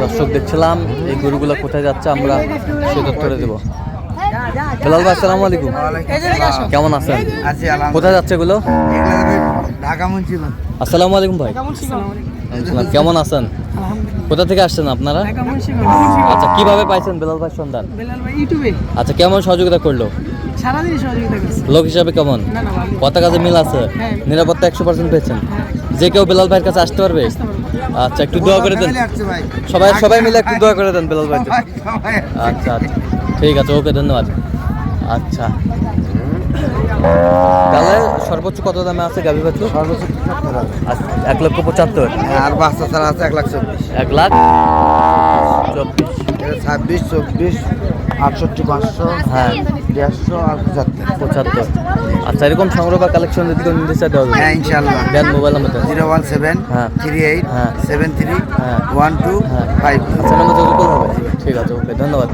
দর্শক দেখছিলাম এই গরুগুলো কোথায় যাচ্ছে, আমরা সে তথ্যটা দেবো। বেলাল ভাই আসসালামু আলাইকুম, কেমন আছেন? কোথায় যাচ্ছে এগুলো? ঢাকা মুন্সিগঞ্জ। আসসালামু আলাইকুম ভাই, কেমন আছেন? কোথা থেকে আসছেন আপনারা? আচ্ছা, কিভাবে পাইছেন বেলাল ভাই সন্ধান? আচ্ছা, কেমন সহযোগিতা করলো? লোক হিসাবে কেমন? কত কাজে মিল আছে? নিরাপত্তা 100% পেয়েছেন? যে কেউ বেলাল ভাইয়ের কাছে আসতে পারবে? আচ্ছা, একটু দোয়া করে দেন, সবাই মিলে একটু দোয়া করে দেন বেলাল ভাই। আচ্ছা আচ্ছা, ঠিক আছে, ওকে, ধন্যবাদ। আচ্ছা, তাহলে সর্বোচ্চ কত দামে আছে গাভী বাচ্চা? সর্বোচ্চ 1,75,000। আর বাচ্চা ছাড়া আছে 1,24,000। 1,24,000। 26, 24, 68, 500, হ্যাঁ, 150 আর 75। আচ্ছা, এরকম সংগ্রহ বা কালেকশন যদি কেউ নিতে চাই দেওয়া হ্যাঁ ইনশাল্লাহ। দেন মোবাইল নাম্বার দেন। 017 হ্যাঁ 38 হ্যাঁ 73 হ্যাঁ 12 হ্যাঁ। 5। আচ্ছা, নাম্বার যোগাযোগ করলে হবে। ঠিক আছে, ওকে, ধন্যবাদ।